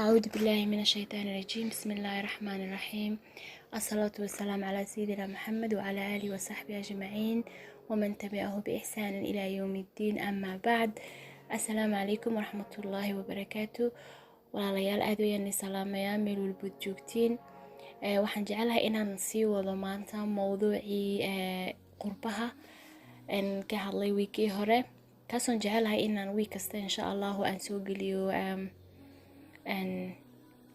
أعوذ بالله من الشيطان الرجيم. بسم الله الرحمن الرحيم. الصلاة والسلام على سيدنا محمد وعلى آله وصحبه أجمعين ومن تبعه بإحسان إلى يوم الدين. أما بعد، السلام عليكم ورحمة الله وبركاته. walaalayaal aad wayaan salaamayaa meel walba joogtiin. waxaan jecelahay inaan sii wado maanta mowduucii qurbaha ka hadlay wiikii hore, kaasoo jecelahay inaan wiik kasta insha Allah aan soo geliyo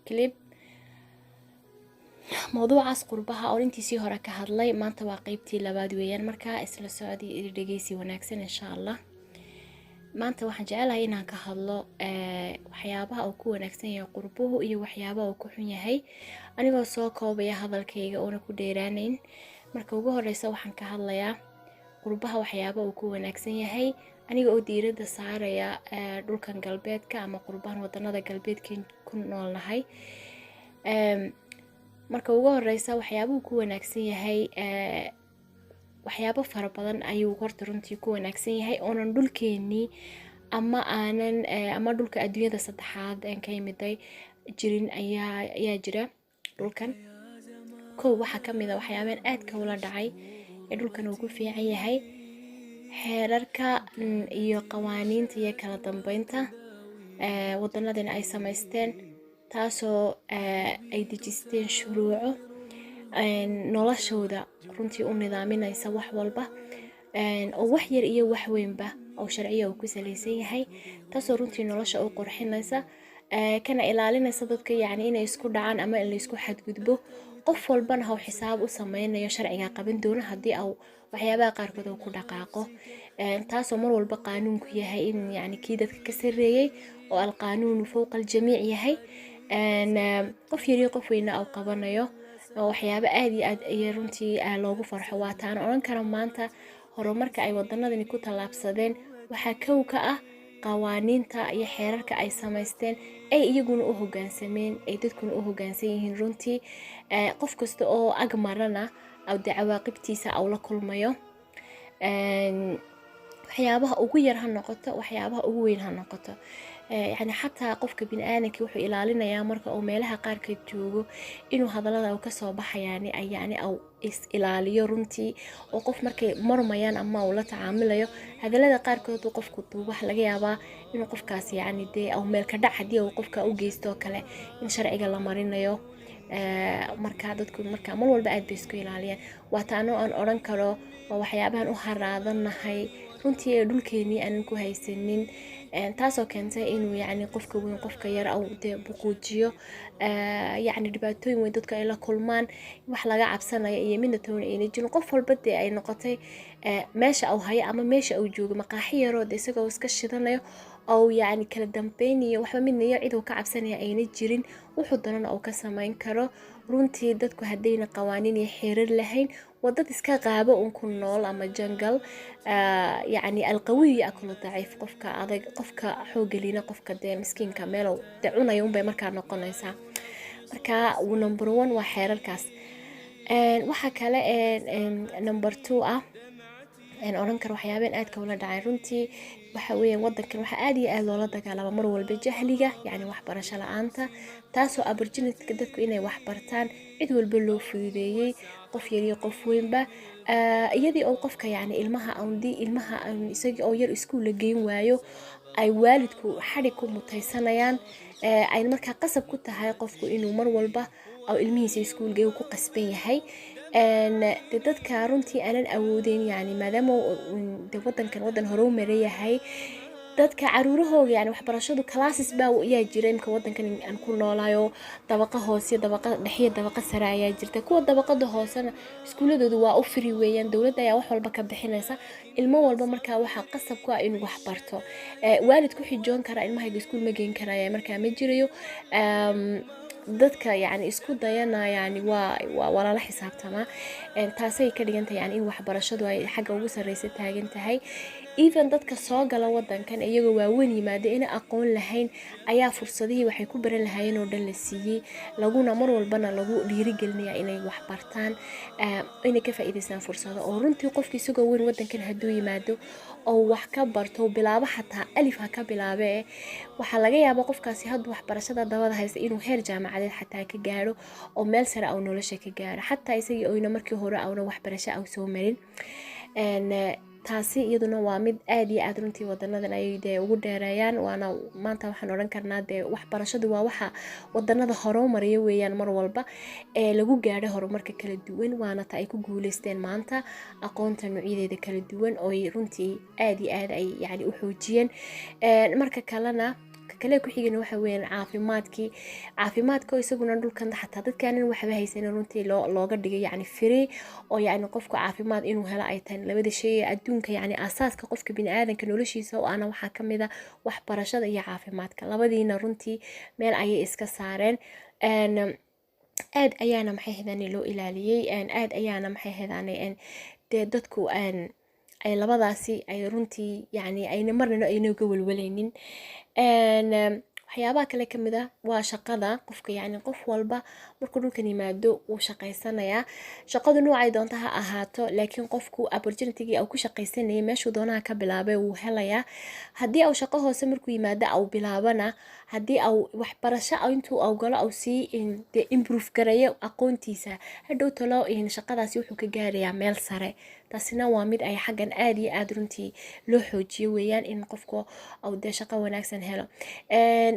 clip mowduucaas qurbaha oo intiisii hore ka hadlay. maanta waa qaybtii labaad weeyaan, markaa isla socodii iyo dhageysi wanaagsan insha Allah. maanta waxaan jecelahay inaan ka hadlo waxyaabaha uu ku wanaagsan yahay qurbuhu iyo waxyaabaha uu ku xun yahay, anigoo soo koobaya hadalkayga oona ku dheeraanayn. marka ugu horeysa waxaan ka hadlayaa qurbaha waxyaabaha uu ku wanaagsan yahay, aniga oo diiradda saaraya dhulkan galbeedka ama qurbahan wadanada galbeedka ku noolnahay. marka ugu horeysa waxyaabaha uu ku wanaagsan yahay waxyaabo fara badan ayuu horta runtii ku wanaagsan yahay oonan dhulkeenii ama dhulka adduunyada saddexaad aan ka yimiday jirin ayaa jira dhulkan. waxaa ka mid ah waxyaabaan aad ka wala dhacay ee dhulkan uu ku fiican yahay xeerarka iyo qawaaniinta iyo kala dambeynta wadanadana ay samaysteen, taasoo ay dejisteen shuruuco noloshooda runtii u nidaaminaysa wax walba oo wax yar iyo wax weynba oo sharciyo ku saleysan yahay, taasoo runtii nolosha u qurxinaysa kana ilaalinaysa dadka inay isku dhacaan ama in la isku xadgudbo. qof walbana ha xisaab u sameynayo sharciga qaban doona haddii uu waxyaabaha qaarkood uu ku dhaqaaqo, taasoo mar walba qaanuunku yahay in kii dadka ka sareeyay oo alqaanuunu fawqa aljamiic yahay. qof yar iyo qof weyna uu qabanayo waxyaabo aad iyo aad ay runtii loogu farxo. waa taan oran kara maanta horumarka ay wadanadani ku tallaabsadeen waxaa kow ka ah qawaaniinta iyo xeerarka ay samaysteen ay iyaguna u hoggaansameen, ay dadkuna u hoggaansan yihiin. runtii qof kasta oo ag marana aw cawaaqibtiisa aw la kulmayo, waxyaabaha ugu yar ha noqoto waxyaabaha ugu weyn ha noqoto. xataa qofka bini'aadamka wuxuu ilaalinayaa marka uu meelaha qaarkood joogo inuu hadallada uu ka soo baxayaan uu is ilaaliyo runtii, oo qof markay marmayaan ama uu la tacaamilayo hadallada qaarkood uu qofku wax laga yaabaa inuu qofkaas uu meel ka dhac hadii uu qofka u geysto kale in sharciga la marinayo. marka dadku mar walba aad bay isku ilaaliyaan. waa taano aan oran karo waa waxyaabahan u haraadanahay runtii ee dhulkeenii aan ku haysanin, taasoo keentay inuu qofka weyn qofka yar uu buquujiyo dhibaatooyin weyn dadka ay la kulmaan, wax laga cabsanayo iyo midna toona ayna jirin. qof walba ay noqotay meesha uu hayo ama meesha uu joogo maqaaxi yar oo isagoo iska shidanayo oo kala dambeyn waxba midna iyo cid uu ka cabsanaya ayna jirin, wuxuu doonana uu ka samayn karo. runtii dadku haddayna qawaaniin iyo xeerar lahayn wadad iska qaabo ku nool ama jungle, alqawiy akulu daciif, qofka adag qofka xoogalina qofka miskiinka meel uu cunayo bay markaa noqonaysaa. marka number 1 waa xeerarkaas. waxa kale number 2 ah oran karo waxyaabaan aad ka wala dhacay runtii waxa weeyaan wadankan waxa aad iyo aad loola dagaalama mar walba jahliga, waxbarasho la'aanta, taasoo opportunity dadku inay wax bartaan cid walba loo fududeeyay, qof yar iyo qof weynba. iyadii oo qofka ilmaha isagii oo yar iskuul geyn waayo ay waalidku xadhi ku mutaysanayaan, ay markaa qasab ku tahay qofku inuu mar walba oo ilmihiisa iskuul geeyo ku qasban yahay. dadka runtii aanan awoodin maadaama wadankan wadan hore u mareeyahay, dadka caruurahooga waxbarashadu classes baa yaa jira imka wadankan aan ku noolayo, dabaqa hoose dabaqa dhexe dabaqa sare ayaa jirta. kuwa dabaqada hoosena iskuuladoodu waa u free weeyaan, dawladda ayaa wax walba ka bixinaysa. ilmo walba markaa waxa qasab ku ah inuu wax barto. waalidku xijoon kara ilmaha iskuul ma geyn karaya markaa ma jirayo. dadka isku dayana waa la xisaabtama, taasay ka dhigan tahay in waxbarashadu ay xagga ugu sareysa taagan tahay. even dadka soo gala wadankan iyagoo waaweyn yimaada ina aqoon lahayn ayaa fursadihii waxay ku baran lahaayeen oo dhan la siiyey, laguna mar walbana lagu dhiirigelinayaa inay wax bartaan, inay ka faa'iidaystaan fursado. oo runtii qofkii isagoo weyn wadankan hadduu yimaado oo wax ka barto bilaabo xataa alif ha ka bilaabe, waxaa laga yaabaa qofkaasi hadduu waxbarashada dabada haysta inuu heer jaamacadeed xataa ka gaaro oo meel sare au nolosha ka gaaro, xataa isagii oyna markii hore auna waxbarasho au soo marin. taasi iyaduna waa mid aad iyo aad runtii wadanadan ay dee ugu dheereeyaan. waana maanta waxaan odhan karnaa dee waxbarashadu waa waxa wadanada horumariya weeyaan mar walba ee lagu gaadho horumarka kala duwan, waana ta ay ku guuleysteen maanta aqoonta noocyadeeda kala duwan oo runtii aad iyo aad ay yani u xoojiyeen. marka kalena kale ku xigana waxa weeyaan caafimaadka isaguna dhulkan xataa dadkaanan waxba haysan runtii looga dhigay yani free, oo yani qofku caafimaad inuu helo ay tahay labada shay ee adduunka yani asaaska qofka bini'aadanka noloshiisa oo ana waxaa kamid ah waxbarashada iyo caafimaadka, labadiina runtii meel ayay iska saareen. aad ayaana maxay hedani loo ilaaliyey, aad ayaana maxay hedani dee dadku ay labadaasi ay runtii yani ayna marnana ayna uga walwalaynin. waxyaabaha kale kamid ah waa shaqada qofka, yani qof walba markuu dhulkan yimaado wuu shaqaysanayaa, shaqadu noocay doonta ha ahaato, laakiin qofku opportunity-gii uu ku shaqaysanayay meeshuu doonaha ka bilaabay wuu helayaa. haddii au shaqo hoose markuu yimaado au bilaabana, haddii au waxbarasho intuu au galo au sii improve gareeyo aqoontiisa, hadhow talo shaqadaasi wuxuu ka gaarayaa meel sare. taasina waa mid ay xaggan aad iyo aad runtii loo xoojiyo weeyaan in qofku au dee shaqo wanaagsan helo.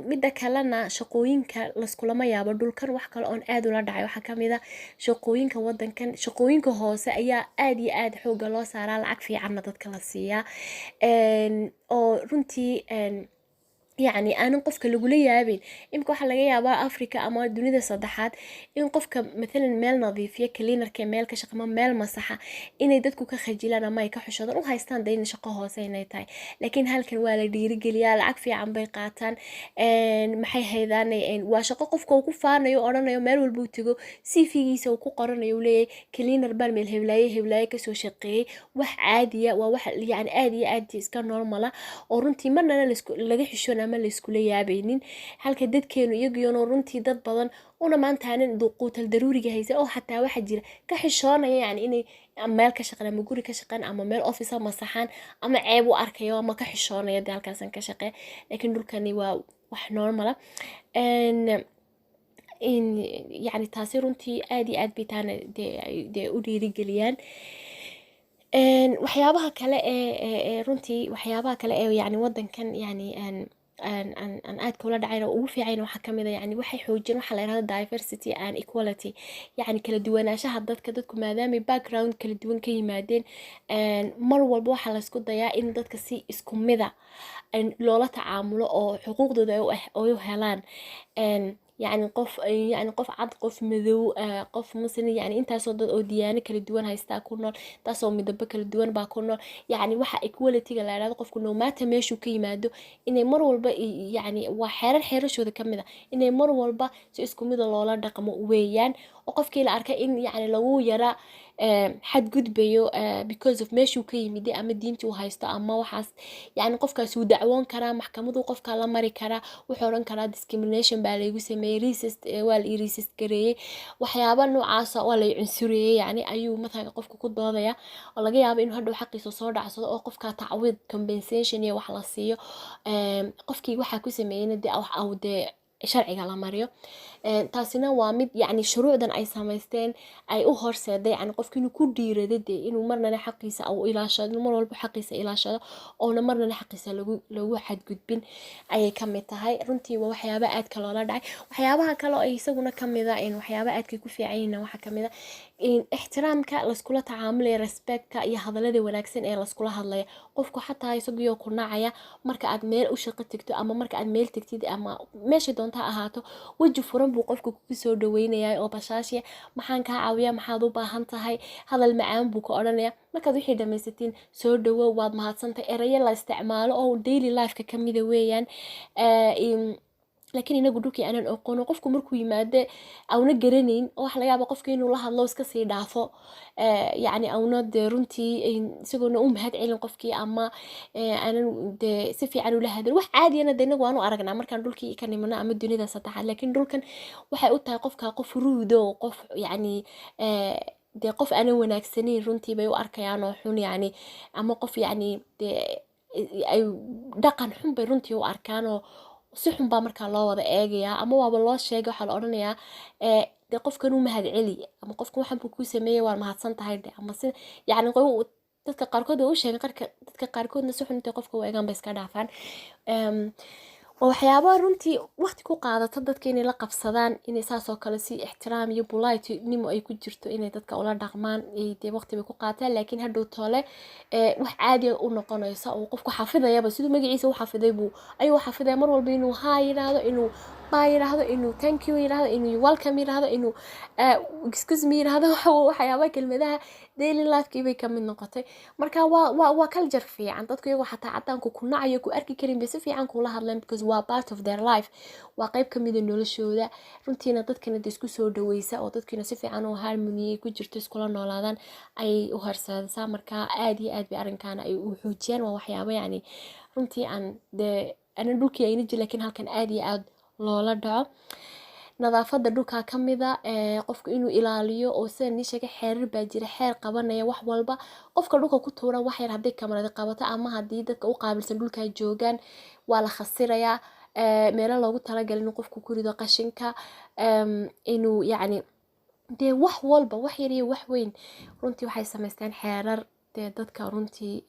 midda kalena shaqooyinka laskulama yaabo dhulkan, wax kale oon aad ula dhacay waxaa kamid ah shaqooyinka wadankan, shaqooyinka hoose ayaa aad iyo aad xooga loo saaraa, lacag fiicanna dadka la siiyaa, oo runtii يعني أنا قفك اللي قولي يابين إمكو حلا جاي أبا أفريقيا أما الدنيا صدحات إن قفك مثلا مال نظيفية كلينر كمال كشقة مال مساحة إن يدتكو كخجيلنا ما يكحش هذا وهاي ستان دين شقة سيناي تاي، لكن هل كان والدي رجال يالعك في عم بيقاتن محي هيدان وشقة قفك وقفانا يقرنا يومال والبوتجو سي في يسوق قرنا يولي كلينر برمل هبلاي كسو شقي وح عادية ووح يعني عادي إسكان نورمالا ورنتي مرنا لقي حشونا ma la iskula yaabaynin, halka dadkeenu iyagiyoona runtii dad badan una maantaanan quutal daruuriga haysa oo xataa waxa jira ka xishoonaya yani inay meel ka shaqeeyaan ama guri ka shaqeeyaan ama meel office ama saxaan ama ceeb u arkayo ama ka xishoonaya dalkaasan ka shaqeey. laakiin dhulkani waa wax normal ah in yani taasi runtii aad iyo aad bitaan de u dhiirigeliyaan. waxyaabaha kale ee runtii waxyaabaha kale ee yani wadankan yani aan aad kula dhacayna ugu fiicayna waxa kamid ah yani waxay xoojin waxa la yiraahdo diversity and equality, yani kala duwanaanshaha dadku maadaama background kala duwan ka yimaadeen, mar walba waxa la isku dayaa in dadka si isku mid ah loola tacaamulo oo xuquuqdooda ay u helaan. يعني qof cad qof madow qof muslim yani intaasoo dad oo diyaano kala duwan haystaa ku nool, taasoo midabo kala duwan baa ku nool, yani waxa equality-ga la yiraahdo qofku no matter meeshuu ka yimaado inay mar walba yani waa xeerashooda kamid ah inay mar walba si isku mid ah loola dhaqmo weeyaan, oo qofkii la arkay in yani lagu yara xad gudbayo because of meeshuu ka yimid ama diintii uu haysto ama waxaas, yani qofkaas uu dacwoon karaa maxkamadu qofka la mari karaa, wuxuu oran karaa discrimination baa lagu sameeyay, racist waa la racist gareeyay, waxyaabo noocaas ah waa la cunsuriyay yani ayuu markaa qofku ku doodaya oo laga yaabo inuu hadhow xaqiisa soo dhacsado oo qofka tacwiid compensation iyo wax la siiyo qofkii waxa ku sameeyay de sharciga la mariyo. taasina waa mid yani shuruucdan ay sameysteen ay u horseeday yani qofkii inuu ku dhiirado inuu marnana xaqiisa u ilaashado, mar walba xaqiisa ilaashado oo marnana xaqiisa lagu xadgudbin ayay kamid tahay. runtii waa waxyaabo aad ka loola dhacay. waxyaabaha kale oo isaguna kamid ah in waxyaabo aad ku fiican waxa kamid ah in ixtiraamka la iskula tacaamulayo, respectka iyo hadallada wanaagsan ee la iskula hadlayo, qofku xataa isagoo ku nacaya marka aad meel u shaqo tagto ama marka aad meel tagtid ama meesha doonta ahaato waji furan buu qofku ku soo dhaweynayaa oo bashaashiya maxaan ka caawiyaa maxaad u baahan tahay, hadal macaan buu ka oranayaa. markaad wixii dhamaysatiin soo dhawow waad mahadsantahay, erayo la isticmaalo oo daily life-ka kamid weeyaan. laakiin inagu dhulkii aanan aqoono qofku markuu yimaado auna garanayn oo waxa laga yaaba qofka inuu la hadlo iska sii dhaafo yacni auna dee runtii isagoona u mahad celin qofkii ama aanan dee si fiican ula hadlin wax caadiyana dee inagu waanu aragnaa markaan dhulkii ka nimano ama dunida saddexaad laakiin dhulkan waxay u tahay qofka qof ruudo qof yacni dee qof aanan wanaagsanayn runtii bay u arkayaan oo xun yacni ama qof yacni dee ay dhaqan xun bay runtii u arkaan oo si xun baa markaa loo wada eegayaa ama waaba loo sheegay waxaa la odhanayaa dee qofkan u mahad celi ama qofkan waxan buu kuu sameeyey waa mahadsan tahay de ama si yacni dadka qaarkood waa u sheegay dadka qaarkoodna si xun intay qofka u eegaan bay iska dhaafaan waa waxyaabaha runtii waqti ku qaadata dadka inay la qabsadaan inay saas oo kale si ixtiraam iyo polite nimo ay ku jirto inay dadka ula dhaqmaan dee waqti bay ku qaataan laakiin hadhow toole wax caadi u noqonaysa oo qofku xafidayaba siduu magaciisa u xafiday buu ayuu xafidaya mar walba inuu haa yiraahdo inuu baa yiraahdo inuu thank you yiraahdo inuu welcome yiraahdo inuu excuse me yiraahdo waxyaabaha kelmadaha daily life bay ka mid noqotay marka waa culture fiican dadku iyagu xataa cadaanku ku nacayo ku arki karin bay si fiican kula hadlaan because waa part of their life waa qayb ka mid ah noloshooda runtiina dadkana isku soo dhaweysa oo dadkina si fiican oo harmony ku jirto iskula noolaadaan ay u harsadaysaa marka aad iyo aad bay arrinkaana ay u xoojiyaan waa waxyaabo yacni runtii aan dee ana dhulkii ayna jirin laakiin halkan aad iyo aad loola dhaco nadaafada dhulka ka mida qofku inuu ilaaliyo oo sida nii sheegay xeerar baa jira xeer qabanaya wax walba qofka dhulka ku tuura wax yar haddii kamarada qabato ama haddii dadka u qaabilsan dhulka joogaan waa la khasirayaa meelo loogu talagalay inuu qofku ku rido qashinka inuu yacni dee wax walba wax yar iyo wax weyn runtii waxay samaysteen xeerar dee dadka runtii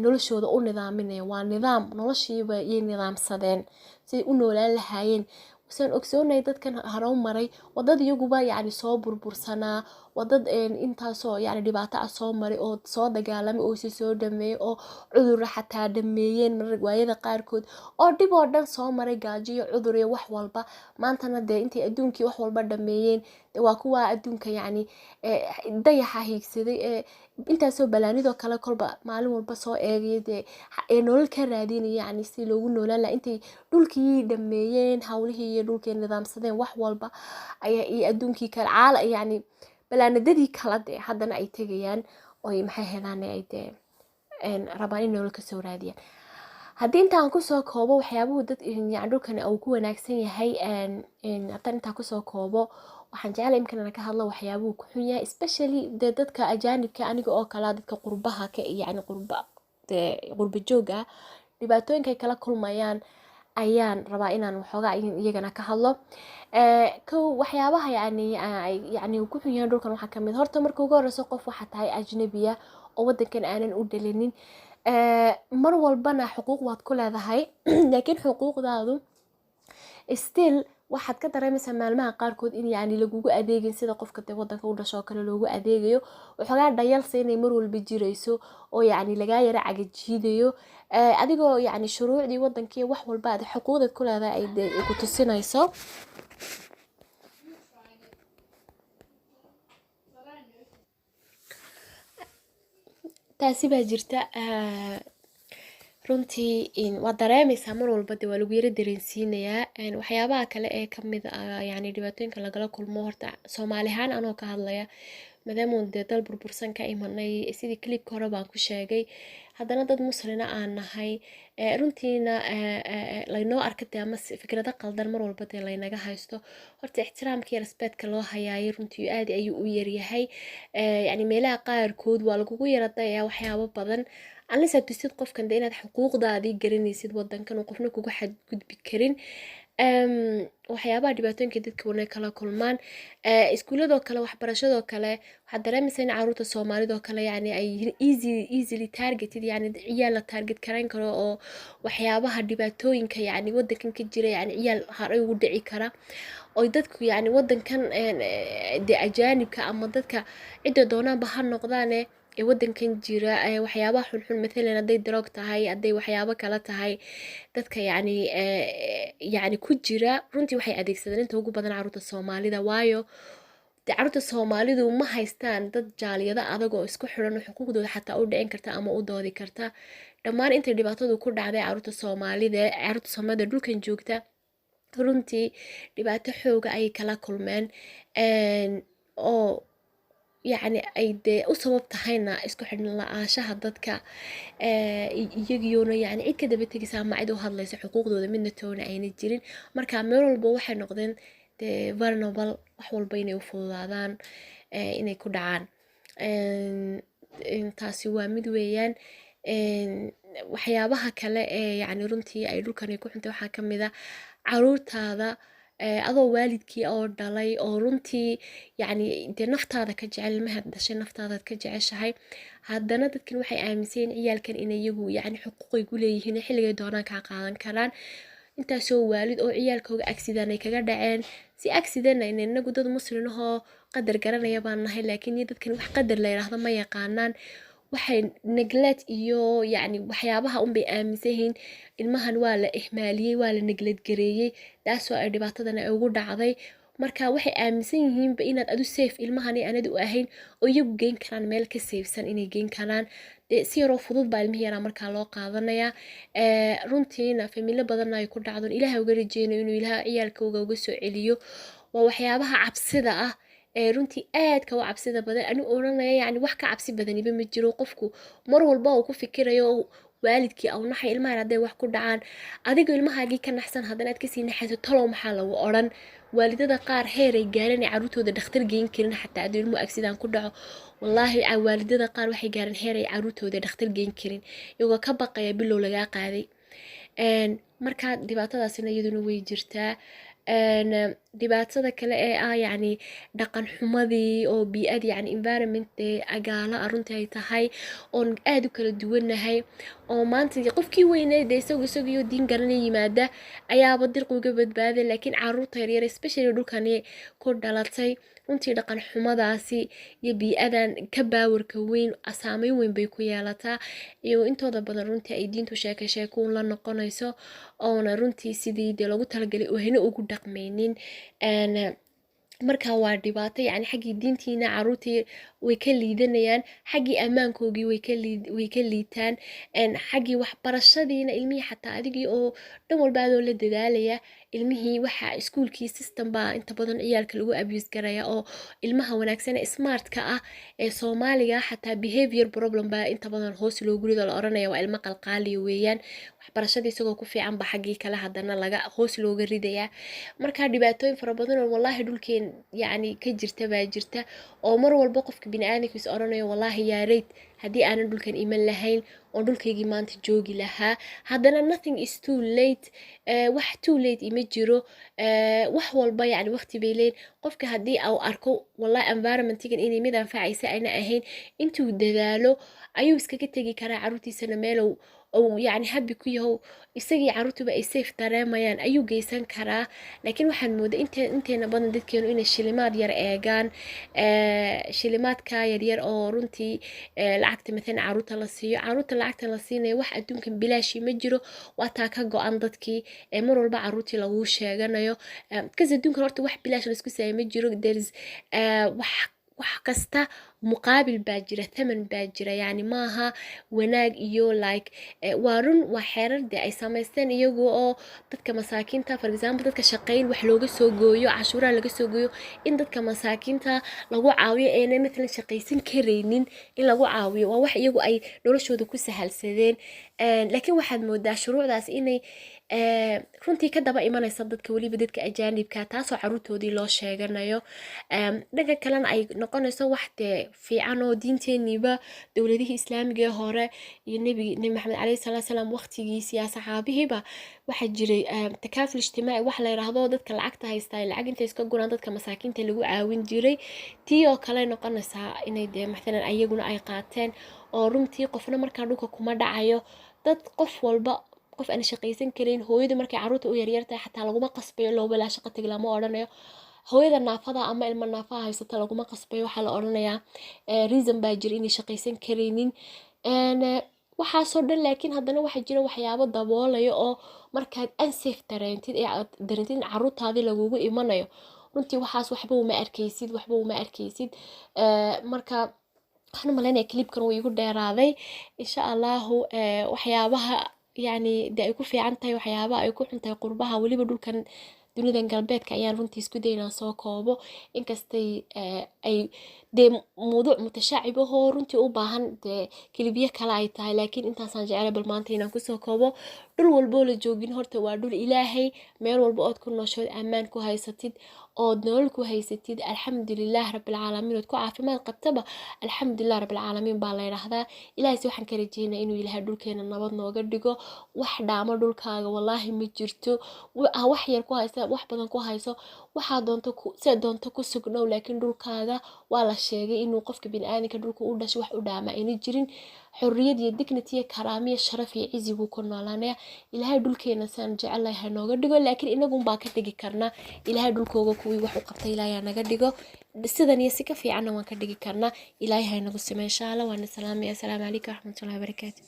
noloshooda u nidaaminaya waa nidaam noloshiiba iyay nidaamsadeen siday u noolaan lahaayeen saan ogsoonay dadkan harow maray wadad iyaguba yacni soo burbursanaa wadad intaasoo yacni dhibaato ah soo maray oo soo dagaalamay oo soo dhameeyay oo cudurra xataa dhameeyeen waayada qaarkood oo dhib oo dhan soo maray gaajo iyo cudur iyo wax walba maantana dee intay adduunkii wax walba dhameeyeen waa kuwa adduunka yacni dayaxa hiigsaday intaasoo balaanidoo kale kolba maalin walba soo eegaya dee nolol ka raadinaya yacni si loogu noolaan lahaa intay dhulkii dhameeyeen hawlihii iyo dhulkii nidaamsadeen wax walba ayaa iyo adduunkii kale yacni balaanadadii kala dee haddana ay tegayaan oy maxay heedaan ay dee rabaan in nolol kasoo raadiyaan haddii intaan kusoo koobo waxyaabuhu dad yani dhulkan uu ku wanaagsan yahay haddaan intaan kusoo koobo waxaan jeclay imkana ka hadlo waxyaabuhu ku xun yahay especially dee dadka ajaanibka aniga oo kala dadka qurbaha ka yacni qurba jooga dhibaatooyinka ay kala kulmayaan ayaan rabaa inaan waxoogaa iyagana ka hadlo kow waxyaabaha yacni ku xun yahay dhulkan waxaa kamid horta marka ugu horeyso qof waxaa tahay ajnabiya oo wadankan aanan u dhalinin mar walbana xuquuq waad ku leedahay laakiin xuquuqdaadu still waxaad ka dareemaysaa maalmaha qaarkood in yacni lagugu adeegin sida qofka dee wadanka u dhasho oo kale loogu adeegayo waxoogaa dhayalsa inay mar walba jirayso oo yacni lagaa yara cagajiidayo adigoo yacni shuruucdii wadankii wax walba aad xuquuqdaad ku leedahay ay ku tusinayso taasi baa jirta runtii waa dareemaysaa mar walba dee waa lagu yara dareensiinayaa waxyaabaha kale ee kamid ah yacni dhibaatooyinka lagala kulmo horta soomaali ahaan anoo ka hadlaya maadaama dee dal burbursan ka imanay sidii clipka hore baan ku sheegay haddana dad muslina aan nahay runtiina laynoo arka dee ama fikrado qaldan mar walba dee laynaga haysto horta ixtiraamka iyo respectka loo hayaayay runtii aad ayuu u yaryahay yacni meelaha qaarkood waa lagugu yara dayayaa waxyaabo badan unless aad tusid qofkan dee inaad xuquuqdaadii garanaysid wadankan oo qofna kugu xadgudbi karin waxyaabaha dhibaatooyinka dadka wana kala kulmaan iskuuladoo kale waxbarashadoo kale waxaad dareemaysaa in caruurta soomaalidoo kale yacni ay yihiin easily targeted yacni ciyaal la target karayn karo oo waxyaabaha dhibaatooyinka yacni wadankan ka jira yacni ciyaal haray ugu dhici kara oo dadku yacni wadankan dee ajaanibka ama dadka cidda doonaanba ha noqdaane ee wadankan jira waxyaabaha xunxun matalan hadday droog tahay hadday waxyaabo kala tahay dadka yacni ku jira runtii waxay adeegsadeen inta ugu badan caruurta soomaalida waayo dee caruurta soomaalidu ma haystaan dad jaaliyado adag oo isku xiran oo xuquuqdooda xataa u dhicin karta ama u doodi karta dhammaan intay dhibaatadu ku dhacday caruurta soomaalida dhulkan joogta runtii dhibaato xooga ayay kala kulmeen oo yacni ay dee u sabab tahayna isku xidhan la-aanshaha dadka iyagiyoona yacni cid ka daba tegaysa ama cid u hadlaysa xuquuqdooda midna toona ayna jirin. Marka meel walba waxay noqdeen dee vulnerable, wax walba inay u fududaadaan inay ku dhacaan. Taasi waa mid weeyaan. Waxyaabaha kale ee yacni runtii ay dhulkani ku xuntay waxaa ka mid ah caruurtaada adoo waalidkii oo dhalay oo runtii yacni dee naftaada ka jecel, ilmahaad dhashay naftaadaad ka jeceshahay, haddana dadkan waxay aaminsan yihiin ciyaalkan inay iyagu yacni xuquuqay ku leeyihiin xilligay doonaan kaa qaadan karaan. Intaasoo waalid oo ciyaalkooga accident ay kaga dhaceen, si accident ayna inagu dad muslim ahoo qadar garanaya baan nahay, laakiin dadkan wax qadar la yiraahdo ma yaqaanaan. Waxay neglect iyo yacni waxyaabaha unbay aaminsan yihiin ilmahan waa la ihmaaliyey, waa la neglect gareeyey, taasoo ay dhibaatadan ay ugu dhacday. Marka waxay aaminsan yihiinba inaad adu safe ilmahani aanad u ahayn oo iyagu geyn karaan meel ka safesan inay geyn karaan. Dee si yaroo fudud baa ilmihi yaraa markaa loo qaadanayaa. Runtiina familo badan ay ku dhacdo ilaahay uga rajeynayo inuu ilaahay ciyaalkooga uga soo celiyo. Waa waxyaabaha cabsida ah runtii aadka u cabsida badan. Anigu oranaya yacni wax ka cabsi badaniba ma jiro. Qofku mar walba uu ku fikirayo waalidkii aw naxay ilmahan hadday wax ku dhacaan, adiga ilmahaagii ka naxsan haddana aad kasii naxayso talow maxaa lagu odhan. Waalidada qaar heer ay gaareen caruurtooda dhakhtar geyn karin xataa haddii ilmuhu accident ku dhaco. Wallaahi waalidada qaar waxay gaareen heer ay caruurtooda dhakhtar geyn karin iyagoo ka baqaya bilow lagaa qaaday. Markaa dhibaatadaasina iyaduna way jirtaa. Dhibaatada kale ee ah yacni dhaqan xumadii oo bi'ad yacni environment agaala runtii ay tahay oon aad u kala duwanahay oo maanta qofkii weyneed isagiyo diin garanay yimaada ayaaba dirqi uga badbaaday, laakiin caruurta yaryar especially dhulkani ku dhalatay runtii dhaqan xumadaasi iyo bi'adan ka baawarka weyn saameyn weyn bay ku yeelataa. iyo intooda badan runtii ay diintu sheeko la noqonayso oona runtii sidii dee loogu talagalay oo hina ugu dhaqmaynin. Markaa waa dhibaato yacni xaggii diintiina caruurtii way ka liidanayaan, xaggii ammaankoogii way ka liitaan, xaggii waxbarashadiina ilmihii xataa adigii oo dhan walba adoo la dadaalaya ilmihii waxa iskuulkii system baa inta badan ciyaalka lagu abuse garaya oo ilmaha wanaagsan ee smartka ah ee Soomaaliga xataa behavior problem baa inta badan hoos loogu rido la oranaya waa ilmo qalqaaliyo weeyaan. Waxbarashada isagoo ku fiican ba xaggii kale haddana laga hoos looga ridayaa. Markaa dhibaatooyin fara badan oo wallaahi dhulkeen yacni ka jirta baa jirta oo mar walba qofka bini'aadamka is oranayo wallaahi yaa rayt haddii aanan dhulkan iman lahayn oo dhulkaygii maanta joogi lahaa. Haddana nothing is too late. Wax too late ima jiro. Wax walba yacni waqti bay leeyihiin. Qofka haddii uu arko wallaahi environment-igan inay mid anfacaysa ayna ahayn intuu dadaalo ayuu iskaga tegi karaa caruurtiisana meelow oo yacni happy ku yahow isagii caruurtuba ay safe dareemayaan ayuu geysan karaa. Laakiin waxaan moodaa inteena badan dadkeenu inay shilimaad yar eegaan, shilimaadka yaryar oo runtii lacagta mathalan caruurta la siiyo. Caruurta lacagta la siinayo wax adduunkan bilaashi ma jiro, waa taa ka go'an dadkii mar walba caruurtii lagu sheeganayo. Kaas adduunkan horta wax bilaash la isku sameeyo ma jiro. There is wax kasta muqaabil baa jira, thaman baa jira, yacni maaha wanaag iyo like waa run waa xeerar dee ay samaysteen iyagu oo dadka masaakiinta for example dadka shaqeyn wax looga soo gooyo cashuuraha laga soo gooyo in dadka masaakiinta lagu caawiyo ee mathalan shaqaysan karaynin in lagu caawiyo waa wax iyagu ay noloshooda ku sahalsadeen. Laakiin waxaad moodaa shuruucdaas inay runtii ka daba imanaysa dadka waliba dadka ajaanibka taasoo caruurtoodii loo sheeganayo. Dhanka kalena ay noqonayso wax dee fiican oo diinteeniiba dowladihii islaamiga hore iyo nabi maxamed calayhi salaatu salaam waqtigiisii saxaabihiiba waxaa jiray takaaful ijtimaaci wax la yiraahdo dadka lacagta haysta lacag inta iska guraan dadka masaakiinta lagu caawin jiray. Tii oo kale noqonaysaa inay dee mathalan ayaguna ay qaateen oo runtii qofna markaa dhulka kuma dhacayo. Dad qof walba qof aan shaqaysan karin hooyadu markay caruurta u yaryartahay xataa laguma qasbayo looba la shaqo tag lama oranayo. Hooyada naafada ama ilma naafaha haysata laguma qasbayo waxaa la oranayaa reason baa jira inay shaqaysan karaynin. Waxaasoo dhan laakiin haddana waxaa jira waxyaabo daboolayo oo markaad unsafe dareentid ee aad dareentid in caruurtaadii lagugu imanayo runtii waxaas waxba uma arkaysid. Marka waxaan u maleynayaa clipkan wuu igu dheeraaday. Insha Allahu waxyaabaha yacni dee ay ku fiican tahay waxyaabaha ay ku xun tahay qurbaha waliba dhulkan dunidan galbeedka ayaan runtii isku daynaa soo koobo inkastay ay dee mawduuc mutashaacib ahoo runtii u baahan dee kelibiye kale ay tahay laakiin intaasaan jeclay bal maanta inaan kusoo koobo dhul walboo la joogin horta waa dhul ilaahay meel walba ood ku nooshood ammaan ku haysatid ood nolol ku haysatid alxamdulilah rabbilcaalamiin ood ku caafimaad qabtaba alxamdulilah rabbilcaalamiin baa la yidhaahdaa ilaahayse waxaan ka rajeynaa inuu ilaahay dhulkeena nabad nooga dhigo wax dhaamo dhulkaaga wallaahi ma jirto wax yar ku haysa wax badan ku hayso waxaa doonto see doonto ku sugnow laakiin dhulkaaga waa la sheegay inuu qofka bini'aadanka dhulka u dhashay wax u dhaama ayna jirin xorriyad iyo dignity iyo karaamiyo sharaf iyo cizi buu ku noolaanaya ilaahay dhulkeena saan jecelahay ha nooga dhigo laakiin inagun baa ka dhigi karnaa ilaahay dhulkooga kuwii wax u qabtay ilaahay ha naga dhigo sidan iyo si ka fiicanna waan ka dhigi karnaa ilaahay ha nagu sime insha allah waana salaamaya assalaamu calaykum waraxmatullahi wabarakaatu